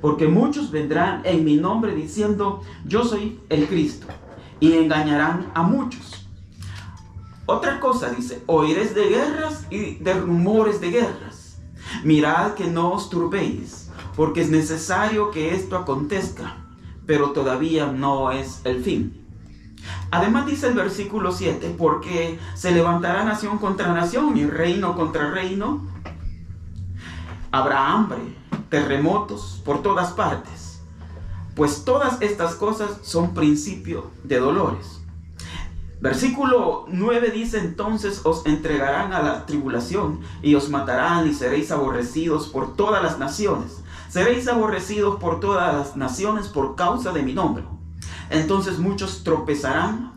porque muchos vendrán en mi nombre diciendo, yo soy el Cristo, y engañarán a muchos. Otra cosa dice, oiréis de guerras y de rumores de guerras. Mirad que no os turbéis, porque es necesario que esto acontezca, pero todavía no es el fin. Además dice el versículo 7, porque se levantará nación contra nación y reino contra reino. Habrá hambre, terremotos por todas partes, pues todas estas cosas son principio de dolores. Versículo 9 dice, entonces os entregarán a la tribulación y os matarán y seréis aborrecidos por todas las naciones. Seréis aborrecidos por todas las naciones por causa de mi nombre. Entonces muchos tropezarán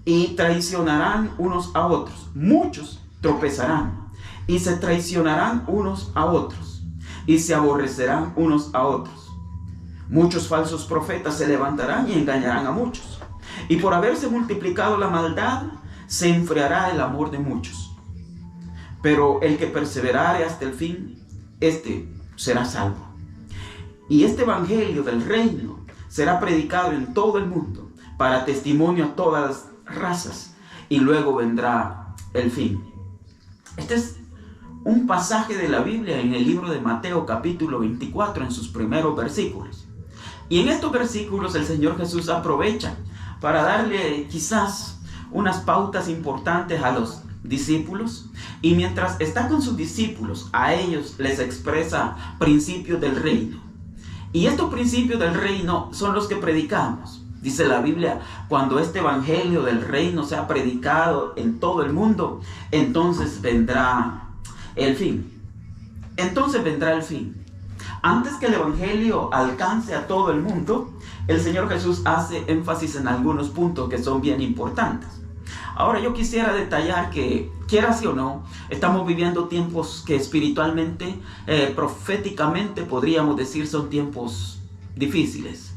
y traicionarán unos a otros. Muchos tropezarán y se traicionarán unos a otros y se aborrecerán unos a otros. Muchos falsos profetas se levantarán y engañarán a muchos. Y por haberse multiplicado la maldad, se enfriará el amor de muchos. Pero el que perseverare hasta el fin, este será salvo. Y este evangelio del reino será predicado en todo el mundo para testimonio a todas las razas, y luego vendrá el fin. Este es un pasaje de la Biblia en el libro de Mateo capítulo 24 en sus primeros versículos. Y en estos versículos el Señor Jesús aprovecha para darle quizás unas pautas importantes a los discípulos, y mientras está con sus discípulos, a ellos les expresa principios del reino. Y estos principios del reino son los que predicamos. Dice la Biblia, cuando este evangelio del reino sea predicado en todo el mundo, entonces vendrá el fin. Entonces vendrá el fin. Antes que el evangelio alcance a todo el mundo, el Señor Jesús hace énfasis en algunos puntos que son bien importantes. Ahora yo quisiera detallar que, quiera sí o no, estamos viviendo tiempos que espiritualmente, proféticamente podríamos decir son tiempos difíciles.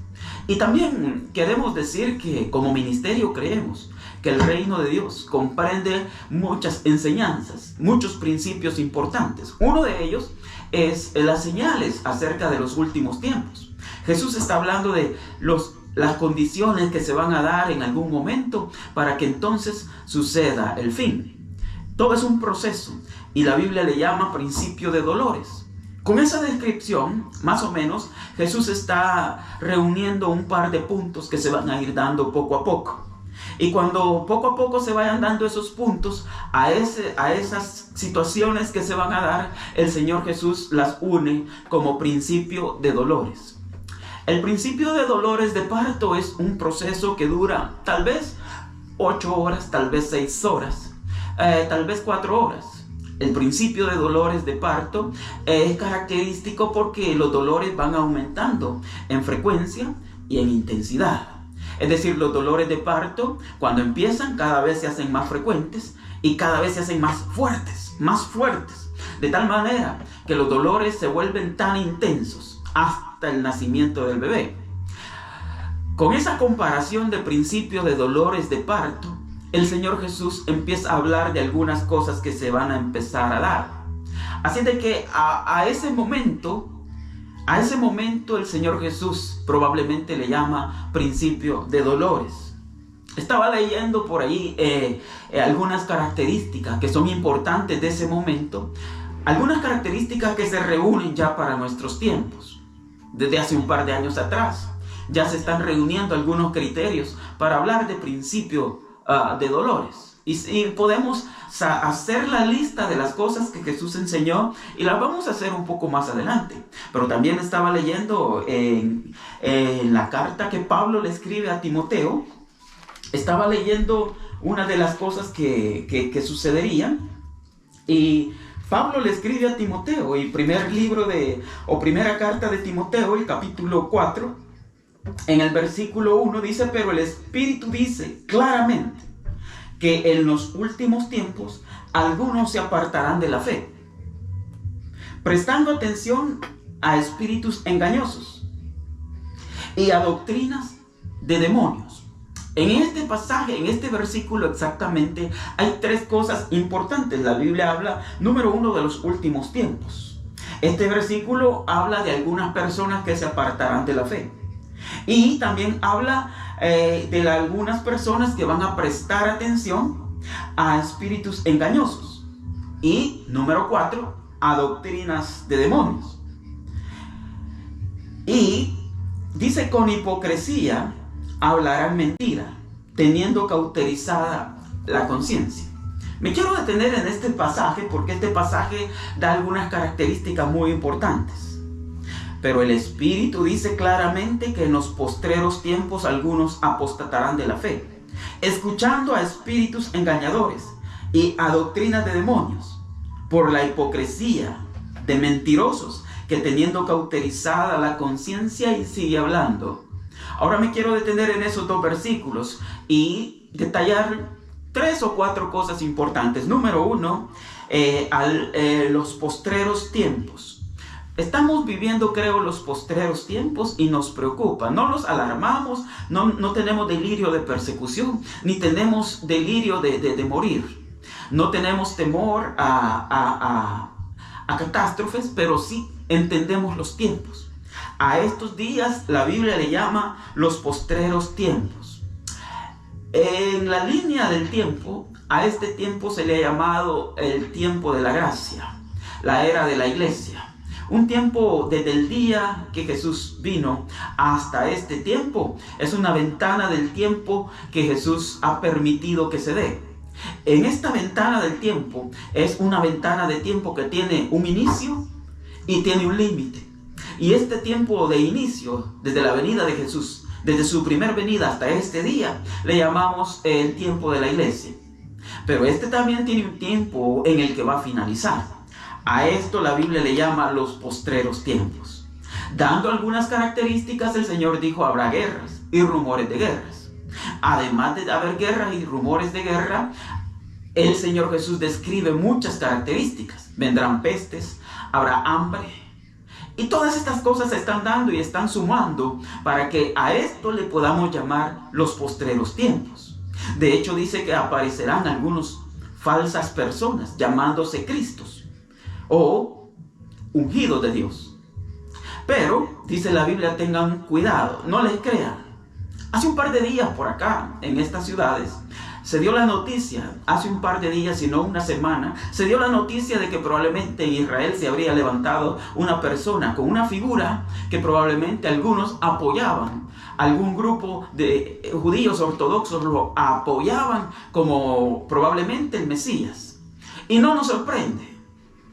Y también queremos decir que como ministerio creemos que el reino de Dios comprende muchas enseñanzas, muchos principios importantes. Uno de ellos es las señales acerca de los últimos tiempos. Jesús está hablando de las condiciones que se van a dar en algún momento para que entonces suceda el fin. Todo es un proceso y la Biblia le llama principio de dolores. Con esa descripción, más o menos, Jesús está reuniendo un par de puntos que se van a ir dando poco a poco. Y cuando poco a poco se vayan dando esos puntos, a esas situaciones que se van a dar, el Señor Jesús las une como principio de dolores. El principio de dolores de parto es un proceso que dura tal vez 8 horas, tal vez 6 horas, tal vez 4 horas. El principio de dolores de parto es característico porque los dolores van aumentando en frecuencia y en intensidad. Es decir, los dolores de parto, cuando empiezan, cada vez se hacen más frecuentes y cada vez se hacen más fuertes, de tal manera que los dolores se vuelven tan intensos hasta el nacimiento del bebé. Con esa comparación de principio de dolores de parto, el Señor Jesús empieza a hablar de algunas cosas que se van a empezar a dar. Así de que a ese momento el Señor Jesús probablemente le llama principio de dolores. Estaba leyendo por ahí algunas características que son importantes de ese momento, algunas características que se reúnen ya para nuestros tiempos. Desde hace un par de años atrás ya se están reuniendo algunos criterios para hablar de principio de dolores. Y podemos hacer la lista de las cosas que Jesús enseñó y las vamos a hacer un poco más adelante. Pero también estaba leyendo en la carta que Pablo le escribe a Timoteo. Estaba leyendo una de las cosas que sucederían. Y Pablo le escribe a Timoteo, y primera carta de Timoteo, el capítulo 4, en el versículo 1 dice, pero el Espíritu dice claramente que en los últimos tiempos algunos se apartarán de la fe, prestando atención a espíritus engañosos y a doctrinas de demonios. En este pasaje, en este versículo exactamente, hay 3 cosas importantes. La Biblia habla, número 1, de los últimos tiempos. Este versículo habla de algunas personas que se apartarán de la fe. Y también habla de algunas personas que van a prestar atención a espíritus engañosos. Y número 4, a doctrinas de demonios. Y dice: con hipocresía hablarán mentira, teniendo cauterizada la conciencia. Me quiero detener en este pasaje porque este pasaje da algunas características muy importantes. Pero el Espíritu dice claramente que en los postreros tiempos algunos apostatarán de la fe, escuchando a espíritus engañadores y a doctrinas de demonios, por la hipocresía de mentirosos que teniendo cauterizada la conciencia. Y sigue hablando. Ahora me quiero detener en esos 2 versículos y detallar 3 o 4 cosas importantes. Número 1, los postreros tiempos. Estamos viviendo, creo, los postreros tiempos y nos preocupa. No los alarmamos, no tenemos delirio de persecución, ni tenemos delirio de morir. No tenemos temor a catástrofes, pero sí entendemos los tiempos. A estos días la Biblia le llama los postreros tiempos. En la línea del tiempo, a este tiempo se le ha llamado el tiempo de la gracia, la era de la iglesia. Un tiempo desde el día que Jesús vino hasta este tiempo es una ventana del tiempo que Jesús ha permitido que se dé. En esta ventana del tiempo es una ventana de tiempo que tiene un inicio y tiene un límite. Y este tiempo de inicio, desde la venida de Jesús, desde su primer venida hasta este día, le llamamos el tiempo de la iglesia. Pero este también tiene un tiempo en el que va a finalizar. A esto la Biblia le llama los postreros tiempos. Dando algunas características, el Señor dijo: habrá guerras y rumores de guerras. Además de haber guerras y rumores de guerra, el Señor Jesús describe muchas características. Vendrán pestes, habrá hambre. Y todas estas cosas se están dando y están sumando para que a esto le podamos llamar los postreros tiempos. De hecho, dice que aparecerán algunos falsas personas llamándose Cristos o ungidos de Dios. Pero, dice la Biblia, tengan cuidado, no les crean. Hace un par de días por acá, en estas ciudades, se dio la noticia, hace un par de días, si no una semana, se dio la noticia de que probablemente en Israel se habría levantado una persona con una figura que probablemente algunos apoyaban. Algún grupo de judíos ortodoxos lo apoyaban como probablemente el Mesías. Y no nos sorprende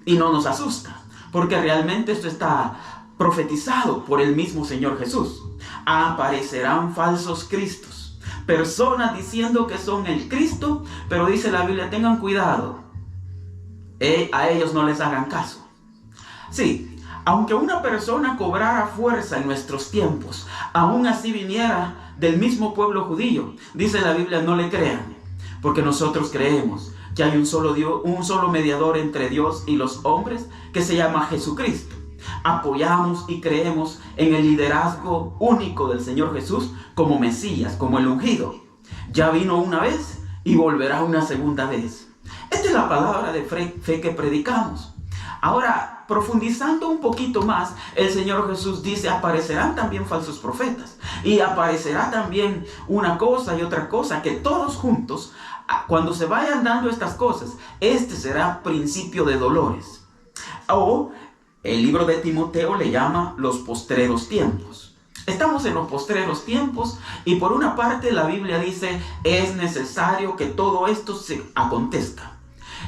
y no nos asusta, porque realmente esto está profetizado por el mismo Señor Jesús. Aparecerán falsos cristos, personas diciendo que son el Cristo, pero dice la Biblia: tengan cuidado, a ellos no les hagan caso. Sí, aunque una persona cobrara fuerza en nuestros tiempos, aún así viniera del mismo pueblo judío, dice la Biblia: no le crean, porque nosotros creemos que hay un solo Dios, un solo mediador entre Dios y los hombres, que se llama Jesucristo. Apoyamos y creemos en el liderazgo único del Señor Jesús como Mesías, como el ungido. Ya vino una vez y volverá una segunda vez. Esta es la palabra de fe que predicamos. Ahora, profundizando un poquito más, el Señor Jesús dice: aparecerán también falsos profetas. Y aparecerá también una cosa y otra cosa, que todos juntos, cuando se vayan dando estas cosas, este será principio de dolores. O el libro de Timoteo le llama los postreros tiempos. Estamos en los postreros tiempos y por una parte la Biblia dice: es necesario que todo esto se acontezca.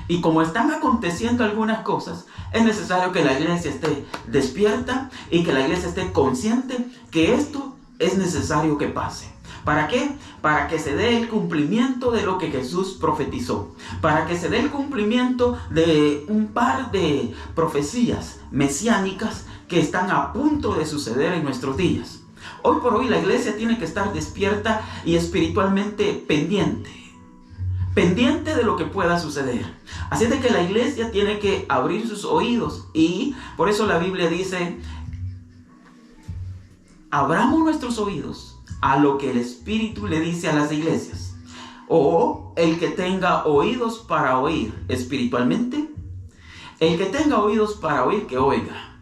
Y como están aconteciendo algunas cosas, es necesario que la iglesia esté despierta y que la iglesia esté consciente que esto es necesario que pase. ¿Para qué? Para que se dé el cumplimiento de lo que Jesús profetizó. Para que se dé el cumplimiento de un par de profecías mesiánicas que están a punto de suceder en nuestros días. Hoy por hoy la iglesia tiene que estar despierta y espiritualmente pendiente de lo que pueda suceder. Así de que la iglesia tiene que abrir sus oídos, y por eso la Biblia dice: abramos nuestros oídos a lo que el Espíritu le dice a las iglesias. O el que tenga oídos para oír espiritualmente, el que tenga oídos para oír, que oiga.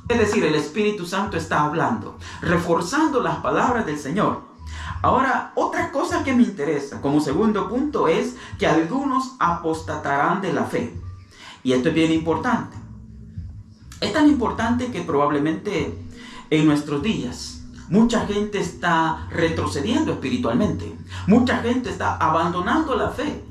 Es decir, el Espíritu Santo está hablando, reforzando las palabras del Señor. Ahora, otra cosa que me interesa como segundo punto es que algunos apostatarán de la fe. Y esto es bien importante. Es tan importante que probablemente en nuestros días mucha gente está retrocediendo espiritualmente. Mucha gente está abandonando la fe.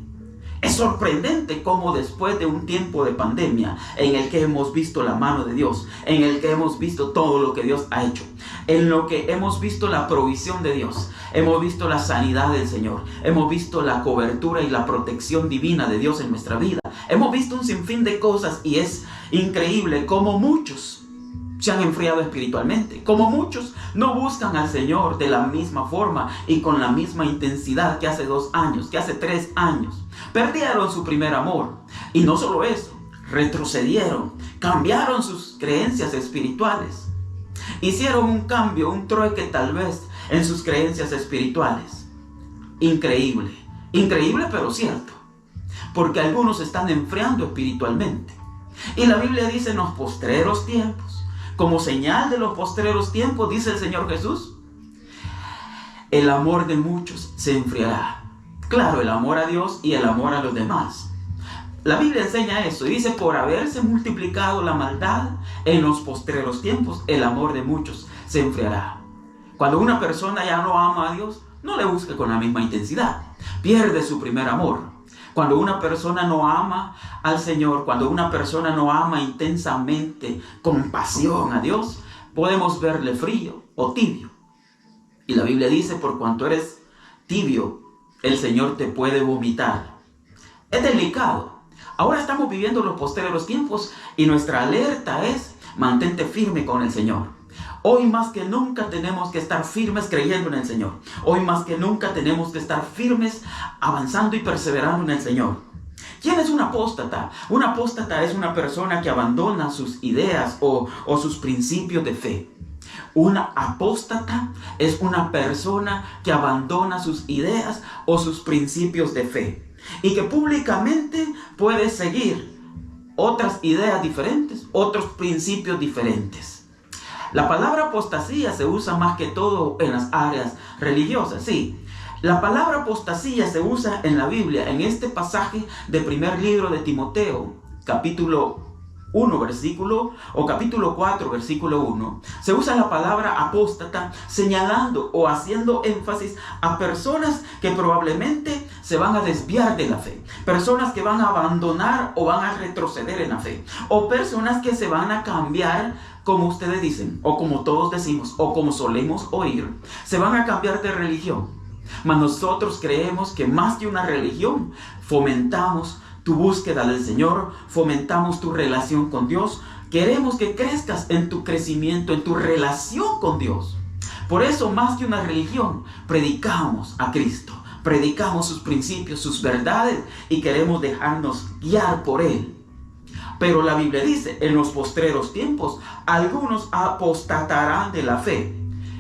Es sorprendente cómo después de un tiempo de pandemia en el que hemos visto la mano de Dios, en el que hemos visto todo lo que Dios ha hecho, en lo que hemos visto la provisión de Dios, hemos visto la sanidad del Señor, hemos visto la cobertura y la protección divina de Dios en nuestra vida, hemos visto un sinfín de cosas y es increíble cómo muchos se han enfriado espiritualmente, como muchos no buscan al Señor de la misma forma y con la misma intensidad que hace 2 años, que hace 3 años. Perdieron su primer amor. Y no solo eso, retrocedieron, cambiaron sus creencias espirituales. Hicieron un cambio, un trueque tal vez en sus creencias espirituales. Increíble, increíble pero cierto. Porque algunos se están enfriando espiritualmente. Y la Biblia dice en los postreros tiempos, como señal de los postreros tiempos, dice el Señor Jesús, el amor de muchos se enfriará. Claro, el amor a Dios y el amor a los demás. La Biblia enseña eso y dice, por haberse multiplicado la maldad en los postreros tiempos, el amor de muchos se enfriará. Cuando una persona ya no ama a Dios, no le busca con la misma intensidad. Pierde su primer amor. Cuando una persona no ama al Señor, cuando una persona no ama intensamente, con pasión a Dios, podemos verle frío o tibio. Y la Biblia dice, por cuanto eres tibio, el Señor te puede vomitar. Es delicado. Ahora estamos viviendo los postreros tiempos y nuestra alerta es, mantente firme con el Señor. Hoy más que nunca tenemos que estar firmes creyendo en el Señor. Hoy más que nunca tenemos que estar firmes avanzando y perseverando en el Señor. ¿Quién es un apóstata? Un apóstata es una persona que abandona sus ideas o sus principios de fe. Una apóstata es una persona que abandona sus ideas o sus principios de fe y que públicamente puede seguir otras ideas diferentes, otros principios diferentes. La palabra apostasía se usa más que todo en las áreas religiosas, sí. La palabra apostasía se usa en la Biblia, en este pasaje del primer libro de Timoteo, capítulo 1, capítulo 4, versículo 1. Se usa la palabra apóstata señalando o haciendo énfasis a personas que probablemente se van a desviar de la fe. Personas que van a abandonar o van a retroceder en la fe. O personas que se van a cambiar, como ustedes dicen, o como todos decimos, o como solemos oír, se van a cambiar de religión. Mas nosotros creemos que más que una religión, fomentamos tu búsqueda del Señor, fomentamos tu relación con Dios. Queremos que crezcas en tu crecimiento, en tu relación con Dios. Por eso, más que una religión, predicamos a Cristo, predicamos sus principios, sus verdades y queremos dejarnos guiar por Él. Pero la Biblia dice, en los postreros tiempos, algunos apostatarán de la fe,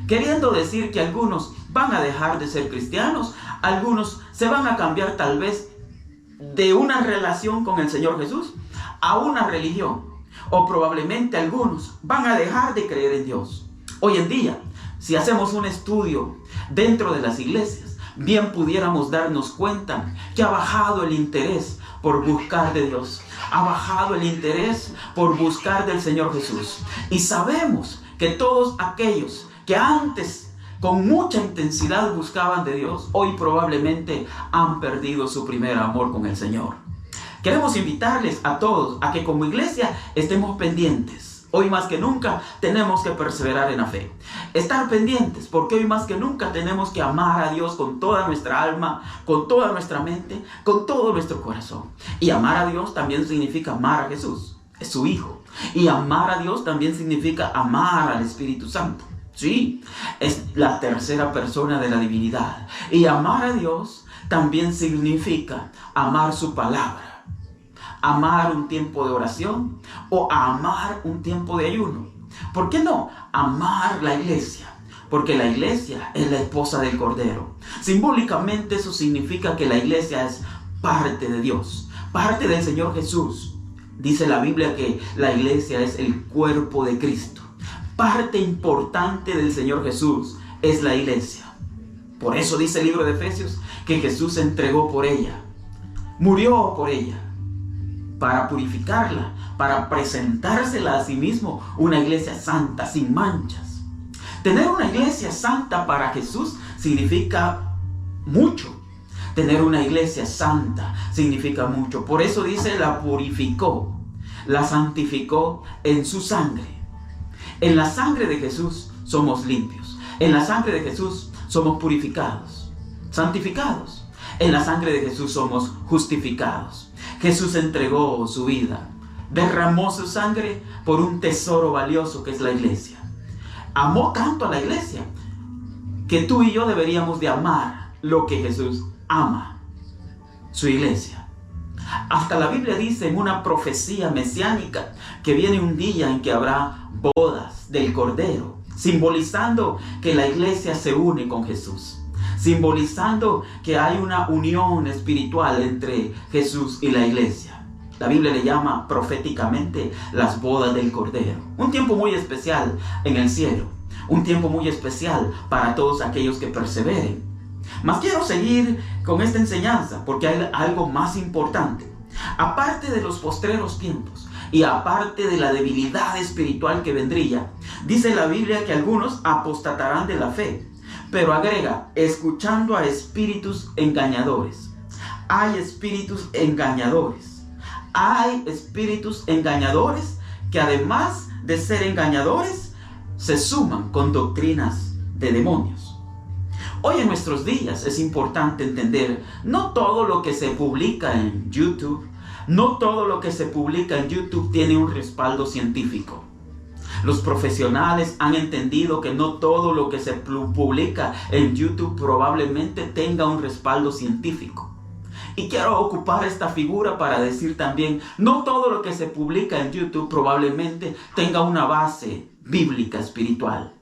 queriendo decir que algunos van a dejar de ser cristianos, algunos se van a cambiar tal vez de una relación con el Señor Jesús a una religión, o probablemente algunos van a dejar de creer en Dios. Hoy en día, si hacemos un estudio dentro de las iglesias, bien pudiéramos darnos cuenta que ha bajado el interés por buscar de Dios, ha bajado el interés por buscar del Señor Jesús. Y sabemos que todos aquellos que antes con mucha intensidad buscaban de Dios, hoy probablemente han perdido su primer amor con el Señor. Queremos invitarles a todos a que como iglesia estemos pendientes. Hoy más que nunca tenemos que perseverar en la fe. Estar pendientes, porque hoy más que nunca tenemos que amar a Dios con toda nuestra alma, con toda nuestra mente, con todo nuestro corazón. Y amar a Dios también significa amar a Jesús, es su Hijo. Y amar a Dios también significa amar al Espíritu Santo. Sí, es la tercera persona de la divinidad. Y amar a Dios también significa amar su palabra, amar un tiempo de oración o amar un tiempo de ayuno. ¿Por qué no? Amar la iglesia, porque la iglesia es la esposa del Cordero. Simbólicamente eso significa que la iglesia es parte de Dios, parte del Señor Jesús. Dice la Biblia que la iglesia es el cuerpo de Cristo. Parte importante del Señor Jesús es la iglesia. Por eso dice el libro de Efesios que Jesús se entregó por ella, murió por ella, para purificarla, para presentársela a sí mismo, una iglesia santa, sin manchas. Tener una iglesia santa para Jesús significa mucho. Tener una iglesia santa significa mucho. Por eso dice, la purificó, la santificó en su sangre. En la sangre de Jesús somos limpios. En la sangre de Jesús somos purificados, santificados. En la sangre de Jesús somos justificados. Jesús entregó su vida, derramó su sangre por un tesoro valioso que es la iglesia. Amó tanto a la iglesia que tú y yo deberíamos de amar lo que Jesús ama, su iglesia. Hasta la Biblia dice en una profecía mesiánica que viene un día en que habrá bodas del Cordero, simbolizando que la iglesia se une con Jesús, simbolizando que hay una unión espiritual entre Jesús y la iglesia. La Biblia le llama proféticamente las bodas del Cordero. Un tiempo muy especial en el cielo, un tiempo muy especial para todos aquellos que perseveren. Mas quiero seguir con esta enseñanza porque hay algo más importante. Aparte de los postreros tiempos y aparte de la debilidad espiritual que vendría, dice la Biblia que algunos apostatarán de la fe, pero agrega, escuchando a espíritus engañadores. Hay espíritus engañadores. Hay espíritus engañadores que además de ser engañadores, se suman con doctrinas de demonios. Hoy en nuestros días es importante entender, no todo lo que se publica en YouTube, no todo lo que se publica en YouTube tiene un respaldo científico. Los profesionales han entendido que no todo lo que se publica en YouTube probablemente tenga un respaldo científico. Y quiero ocupar esta figura para decir también, no todo lo que se publica en YouTube probablemente tenga una base bíblica espiritual,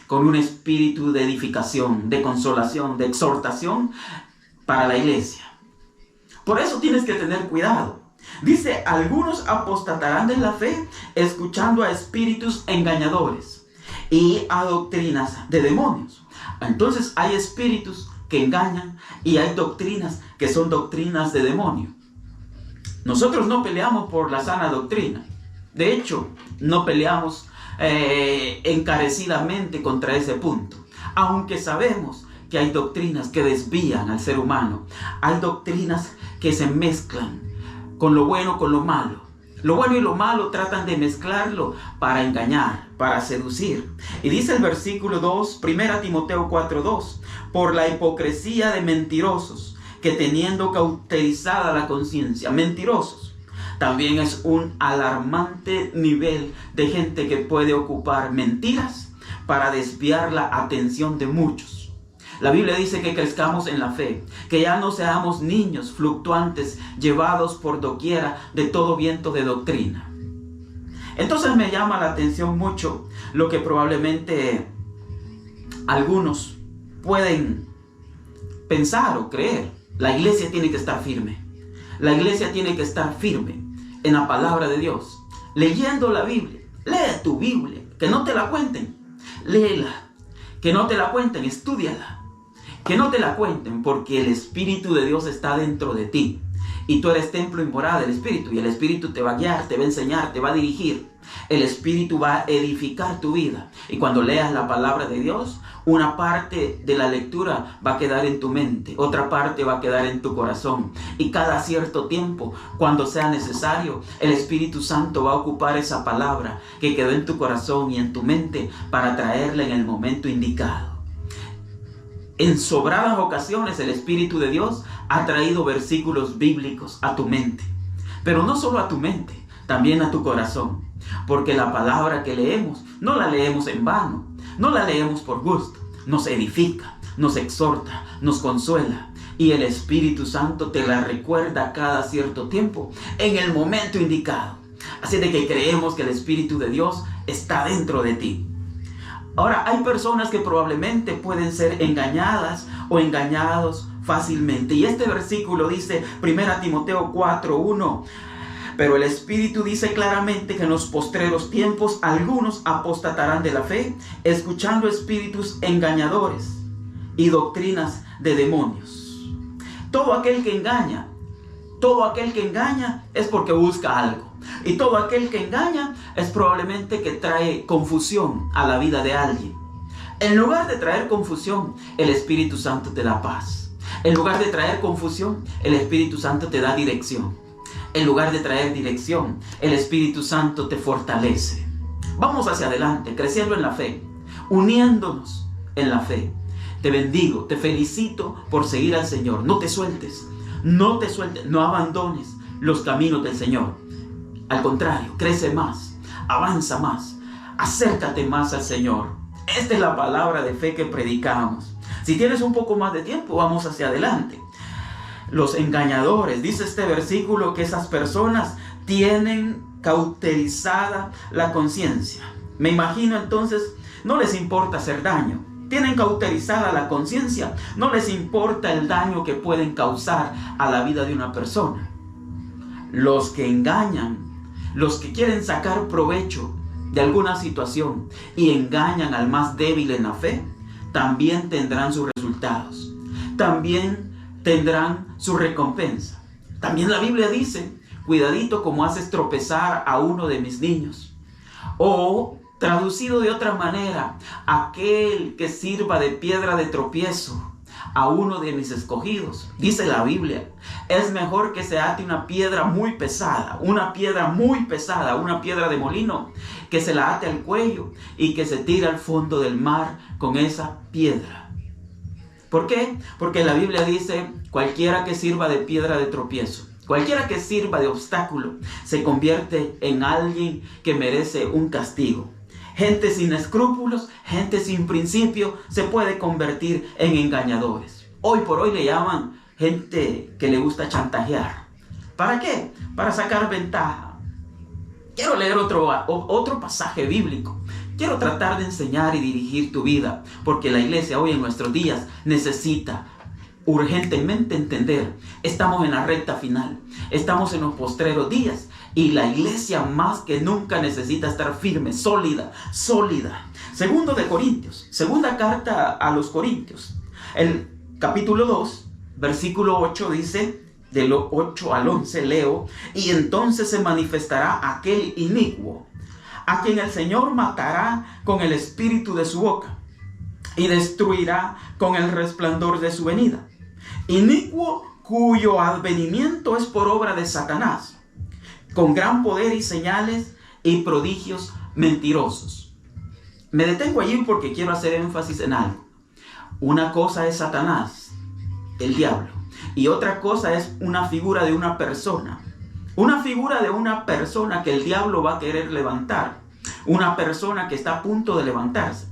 con un espíritu de edificación, de consolación, de exhortación para la iglesia. Por eso tienes que tener cuidado. Dice, algunos apostatarán de la fe, escuchando a espíritus engañadores y a doctrinas de demonios. Entonces hay espíritus que engañan y hay doctrinas que son doctrinas de demonio. Nosotros no peleamos por la sana doctrina. De hecho, no peleamos encarecidamente contra ese punto, aunque sabemos que hay doctrinas que desvían al ser humano, hay doctrinas que se mezclan con lo bueno con lo malo. Lo bueno y lo malo tratan de mezclarlo para engañar, para seducir. Y dice el versículo 2, 1 Timoteo 4:2, por la hipocresía de mentirosos, que teniendo cauterizada la conciencia, mentirosos. También es un alarmante nivel de gente que puede ocupar mentiras para desviar la atención de muchos. La Biblia dice que crezcamos en la fe, que ya no seamos niños fluctuantes llevados por doquiera de todo viento de doctrina. Entonces me llama la atención mucho lo que probablemente algunos pueden pensar o creer. La iglesia tiene que estar firme. La iglesia tiene que estar firme en la palabra de Dios, leyendo la Biblia. Lee tu Biblia, que no te la cuenten. Léela, que no te la cuenten, estúdiala. Que no te la cuenten, porque el Espíritu de Dios está dentro de ti. Y tú eres templo y morada del Espíritu. Y el Espíritu te va a guiar, te va a enseñar, te va a dirigir. El Espíritu va a edificar tu vida. Y cuando leas la palabra de Dios, una parte de la lectura va a quedar en tu mente, otra parte va a quedar en tu corazón. Y cada cierto tiempo, cuando sea necesario, el Espíritu Santo va a ocupar esa palabra que quedó en tu corazón y en tu mente para traerla en el momento indicado. En sobradas ocasiones el Espíritu de Dios ha traído versículos bíblicos a tu mente. Pero no solo a tu mente, también a tu corazón. Porque la palabra que leemos, no la leemos en vano. No la leemos por gusto. Nos edifica, nos exhorta, nos consuela. Y el Espíritu Santo te la recuerda cada cierto tiempo, en el momento indicado. Así de que creemos que el Espíritu de Dios está dentro de ti. Ahora, hay personas que probablemente pueden ser engañadas o engañados fácilmente. Y este versículo dice, 1 Timoteo 4:1, Pero el Espíritu dice claramente que en los postreros tiempos algunos apostatarán de la fe, escuchando espíritus engañadores y doctrinas de demonios. Todo aquel que engaña es porque busca algo. Y todo aquel que engaña es probablemente que trae confusión a la vida de alguien. En lugar de traer confusión, el Espíritu Santo te da paz. En lugar de traer confusión, el Espíritu Santo te da dirección. En lugar de traer dirección, el Espíritu Santo te fortalece. Vamos hacia adelante, creciendo en la fe, uniéndonos en la fe. Te bendigo, te felicito por seguir al Señor. No te sueltes, no abandones los caminos del Señor. Al contrario, crece más, avanza más, acércate más al Señor. Esta es la palabra de fe que predicamos. Si tienes un poco más de tiempo, vamos hacia adelante. Los engañadores, dice este versículo, que esas personas tienen cauterizada la conciencia. Me imagino entonces, no les importa hacer daño. Tienen cauterizada la conciencia. No les importa el daño que pueden causar a la vida de una persona. Los que engañan, los que quieren sacar provecho de alguna situación y engañan al más débil en la fe, también tendrán sus resultados. También tendrán su recompensa. También la Biblia dice, cuidadito como haces tropezar a uno de mis niños. O, traducido de otra manera, aquel que sirva de piedra de tropiezo a uno de mis escogidos. Dice la Biblia, es mejor que se ate una piedra muy pesada, una piedra de molino, que se la ate al cuello y que se tire al fondo del mar con esa piedra. ¿Por qué? Porque la Biblia dice, cualquiera que sirva de piedra de tropiezo, cualquiera que sirva de obstáculo, se convierte en alguien que merece un castigo. Gente sin escrúpulos, gente sin principio, se puede convertir en engañadores. Hoy por hoy le llaman gente que le gusta chantajear. ¿Para qué? Para sacar ventaja. Quiero leer otro pasaje bíblico. Quiero tratar de enseñar y dirigir tu vida, porque la iglesia hoy en nuestros días necesita urgentemente entender. Estamos en la recta final, estamos en los postreros días y la iglesia más que nunca necesita estar firme, sólida. Segundo de Corintios, segunda carta a los Corintios, el capítulo 2, versículo 8 dice, del 8 al 11 leo, y entonces se manifestará aquel inicuo, a quien el Señor matará con el espíritu de su boca y destruirá con el resplandor de su venida. Inicuo cuyo advenimiento es por obra de Satanás, con gran poder y señales y prodigios mentirosos. Me detengo allí porque quiero hacer énfasis en algo. Una cosa es Satanás, el diablo, y otra cosa es una figura de una persona. Una figura de una persona que el diablo va a querer levantar. Una persona que está a punto de levantarse.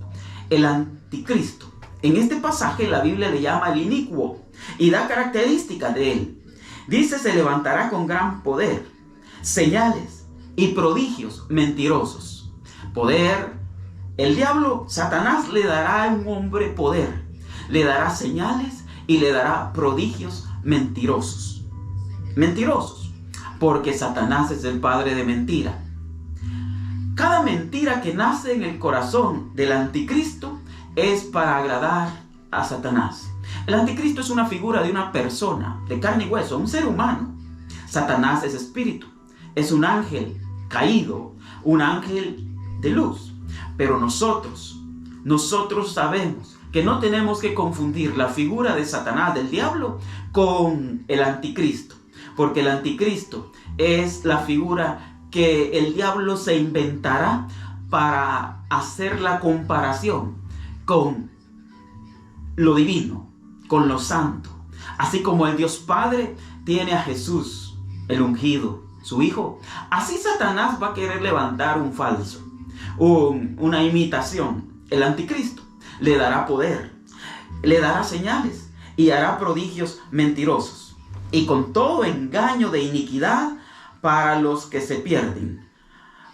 El anticristo. En este pasaje la Biblia le llama el inicuo y da características de él. Dice, se levantará con gran poder, señales y prodigios mentirosos. Poder. El diablo, Satanás, le dará a un hombre poder. Le dará señales y le dará prodigios mentirosos. Mentirosos. Porque Satanás es el padre de mentira. Cada mentira que nace en el corazón del anticristo es para agradar a Satanás. El anticristo es una figura de una persona, de carne y hueso, un ser humano. Satanás es espíritu, es un ángel caído, un ángel de luz. Pero nosotros sabemos que no tenemos que confundir la figura de Satanás, del diablo, con el anticristo. Porque el anticristo es la figura que el diablo se inventará para hacer la comparación con lo divino, con lo santo. Así como el Dios Padre tiene a Jesús, el ungido, su Hijo, así Satanás va a querer levantar un falso, una imitación. El anticristo le dará poder, le dará señales y hará prodigios mentirosos. Y con todo engaño de iniquidad para los que se pierden.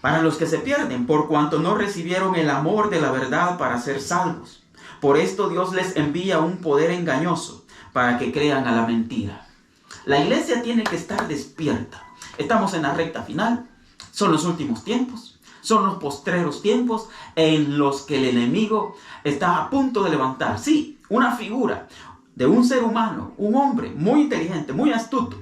Para los que se pierden, por cuanto no recibieron el amor de la verdad para ser salvos. Por esto Dios les envía un poder engañoso para que crean a la mentira. La iglesia tiene que estar despierta. Estamos en la recta final. Son los últimos tiempos. Son los postreros tiempos en los que el enemigo está a punto de levantar. Sí, una figura de un ser humano, un hombre muy inteligente, muy astuto.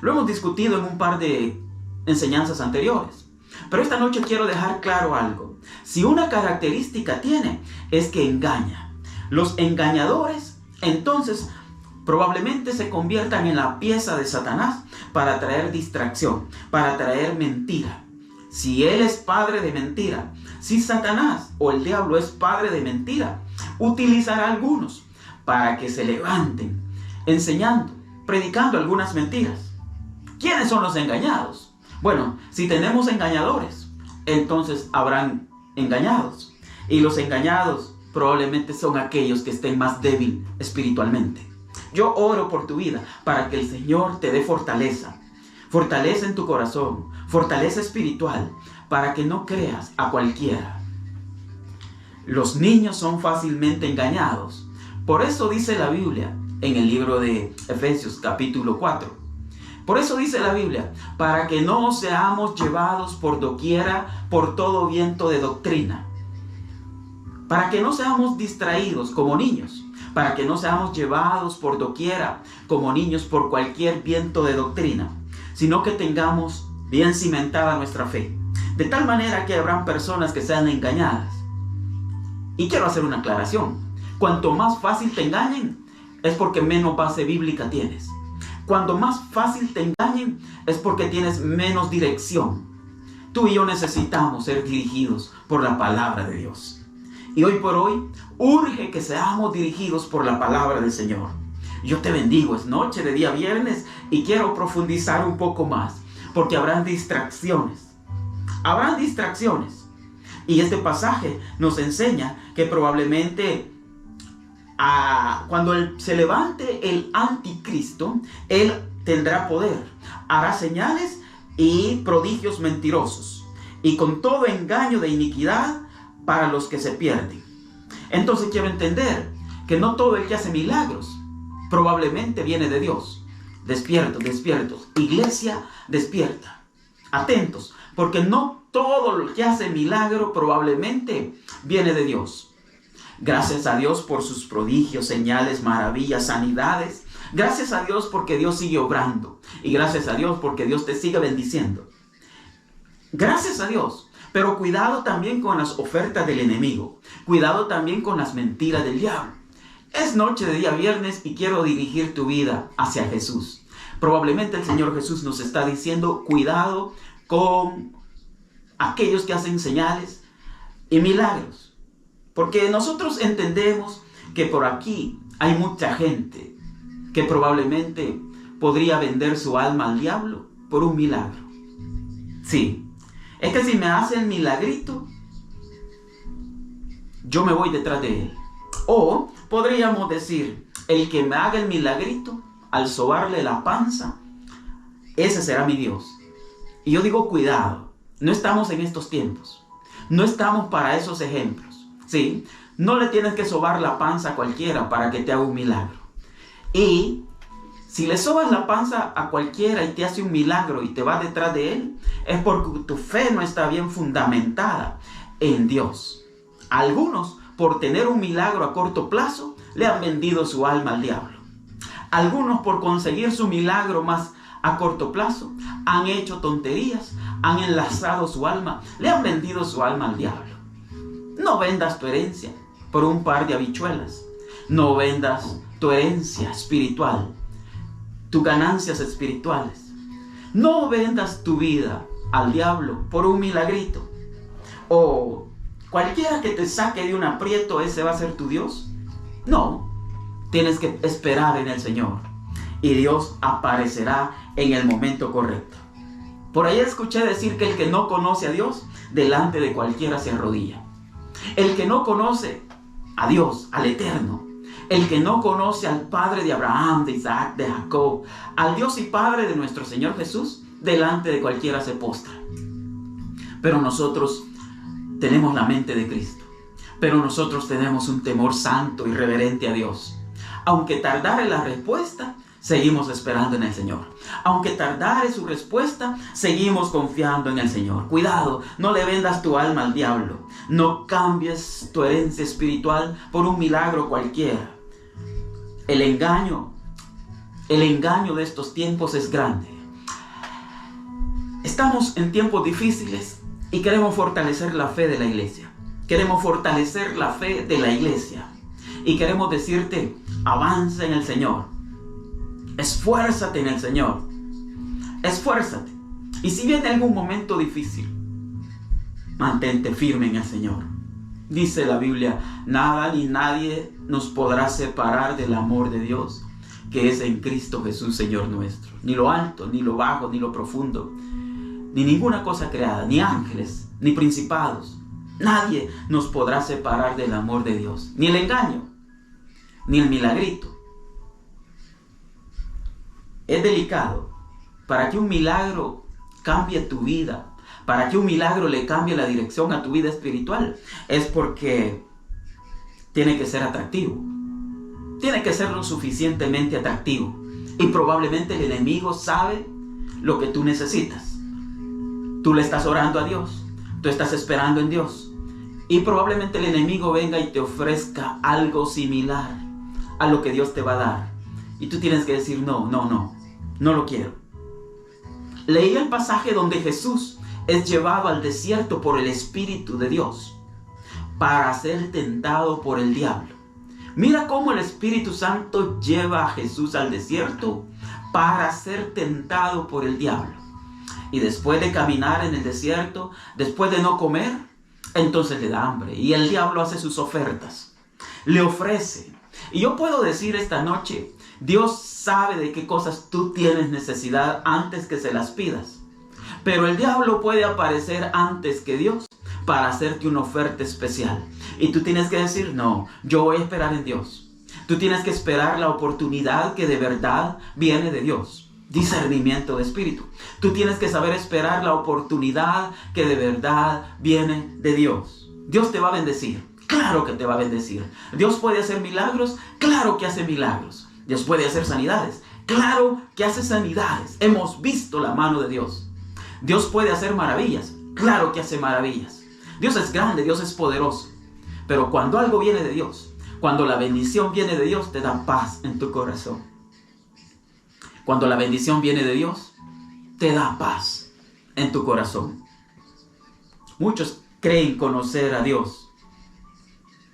Lo hemos discutido en un par de enseñanzas anteriores. Pero esta noche quiero dejar claro algo. Si una característica tiene, es que engaña. Los engañadores, entonces, probablemente se conviertan en la pieza de Satanás para traer distracción, para traer mentira. Si él es padre de mentira, si Satanás o el diablo es padre de mentira, utilizará a algunos para que se levanten, enseñando, predicando algunas mentiras. ¿Quiénes son los engañados? Bueno, si tenemos engañadores, entonces habrán engañados. Y los engañados probablemente son aquellos que estén más débiles espiritualmente. Yo oro por tu vida para que el Señor te dé fortaleza. Fortaleza en tu corazón, fortaleza espiritual, para que no creas a cualquiera. Los niños son fácilmente engañados. Por eso dice la Biblia en el libro de Efesios capítulo 4. Por eso dice la Biblia, para que no seamos llevados por doquiera por todo viento de doctrina. Para que no seamos distraídos como niños. Para que no seamos llevados por doquiera como niños por cualquier viento de doctrina. Sino que tengamos bien cimentada nuestra fe. De tal manera que habrán personas que sean engañadas. Y quiero hacer una aclaración. Cuanto más fácil te engañen, es porque menos base bíblica tienes. Cuando más fácil te engañen, es porque tienes menos dirección. Tú y yo necesitamos ser dirigidos por la palabra de Dios. Y hoy por hoy, urge que seamos dirigidos por la palabra del Señor. Yo te bendigo, es noche de día viernes y quiero profundizar un poco más, porque habrán distracciones. Habrán distracciones. Y este pasaje nos enseña que probablemente cuando se levante el anticristo, él tendrá poder, hará señales y prodigios mentirosos, y con todo engaño de iniquidad para los que se pierden. Entonces quiero entender que no todo el que hace milagros probablemente viene de Dios. Despiertos, iglesia, despierta, atentos, porque no todo el que hace milagro probablemente viene de Dios. Gracias a Dios por sus prodigios, señales, maravillas, sanidades. Gracias a Dios porque Dios sigue obrando. Y gracias a Dios porque Dios te sigue bendiciendo. Gracias a Dios. Pero cuidado también con las ofertas del enemigo. Cuidado también con las mentiras del diablo. Es noche de día viernes y quiero dirigir tu vida hacia Jesús. Probablemente el Señor Jesús nos está diciendo cuidado con aquellos que hacen señales y milagros. Porque nosotros entendemos que por aquí hay mucha gente que probablemente podría vender su alma al diablo por un milagro. Sí, es que si me hace el milagrito, yo me voy detrás de él. O podríamos decir, el que me haga el milagrito, al sobarle la panza, ese será mi Dios. Y yo digo, cuidado, no estamos en estos tiempos. No estamos para esos ejemplos. ¿Sí? No le tienes que sobar la panza a cualquiera para que te haga un milagro. Y si le sobas la panza a cualquiera y te hace un milagro y te vas detrás de él, es porque tu fe no está bien fundamentada en Dios. Algunos, por tener un milagro a corto plazo, le han vendido su alma al diablo. Algunos, por conseguir su milagro más a corto plazo, han hecho tonterías, han enlazado su alma, le han vendido su alma al diablo. No vendas tu herencia por un par de habichuelas. No vendas tu herencia espiritual, tus ganancias espirituales. No vendas tu vida al diablo por un milagrito. O cualquiera que te saque de un aprieto, ese va a ser tu Dios. No, tienes que esperar en el Señor y Dios aparecerá en el momento correcto. Por ahí escuché decir que el que no conoce a Dios, delante de cualquiera se arrodilla. El que no conoce a Dios, al Eterno, el que no conoce al Padre de Abraham, de Isaac, de Jacob, al Dios y Padre de nuestro Señor Jesús, delante de cualquiera se postra. Pero nosotros tenemos la mente de Cristo. Pero nosotros tenemos un temor santo y reverente a Dios. Aunque tardare la respuesta, seguimos esperando en el Señor. Aunque tardare su respuesta, seguimos confiando en el Señor. Cuidado, no le vendas tu alma al diablo. No cambies tu herencia espiritual por un milagro cualquiera. El engaño de estos tiempos es grande. Estamos en tiempos difíciles y queremos fortalecer la fe de la iglesia. Queremos fortalecer la fe de la iglesia. Y queremos decirte, avanza en el Señor. Esfuérzate en el Señor. Esfuérzate. Y si viene algún momento difícil, mantente firme en el Señor. Dice la Biblia, nada ni nadie nos podrá separar del amor de Dios, que es en Cristo Jesús, Señor nuestro. Ni lo alto, ni lo bajo, ni lo profundo, ni ninguna cosa creada, ni ángeles, ni principados. Nadie nos podrá separar del amor de Dios. Ni el engaño, ni el milagrito. Es delicado. Para que un milagro cambie tu vida, para que un milagro le cambie la dirección a tu vida espiritual, es porque tiene que ser atractivo. Tiene que ser lo suficientemente atractivo. Y probablemente el enemigo sabe lo que tú necesitas. Tú le estás orando a Dios. Tú estás esperando en Dios. Y probablemente el enemigo venga y te ofrezca algo similar a lo que Dios te va a dar. Y tú tienes que decir, no lo quiero. Leí el pasaje donde Jesús es llevado al desierto por el Espíritu de Dios para ser tentado por el diablo. Mira cómo el Espíritu Santo lleva a Jesús al desierto para ser tentado por el diablo. Y después de caminar en el desierto, después de no comer, entonces le da hambre. Y el diablo hace sus ofertas. Le ofrece. Y yo puedo decir esta noche, Dios sabe de qué cosas tú tienes necesidad antes que se las pidas. Pero el diablo puede aparecer antes que Dios para hacerte una oferta especial. Y tú tienes que decir, no, yo voy a esperar en Dios. Tú tienes que esperar la oportunidad que de verdad viene de Dios. Discernimiento de espíritu. Tú tienes que saber esperar la oportunidad que de verdad viene de Dios. Dios te va a bendecir. Claro que te va a bendecir. Dios puede hacer milagros. Claro que hace milagros. Dios puede hacer sanidades. Claro que hace sanidades. Hemos visto la mano de Dios. Dios puede hacer maravillas. Claro que hace maravillas. Dios es grande, Dios es poderoso. Pero cuando algo viene de Dios, cuando la bendición viene de Dios, te da paz en tu corazón. Cuando la bendición viene de Dios, te da paz en tu corazón. Muchos creen conocer a Dios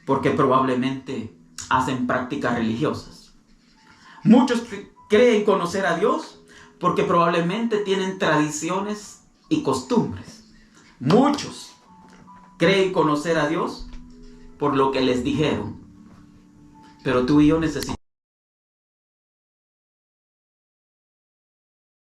porque probablemente hacen prácticas religiosas. Muchos creen conocer a Dios porque probablemente tienen tradiciones y costumbres. Muchos creen conocer a Dios por lo que les dijeron. Pero tú y yo necesitamos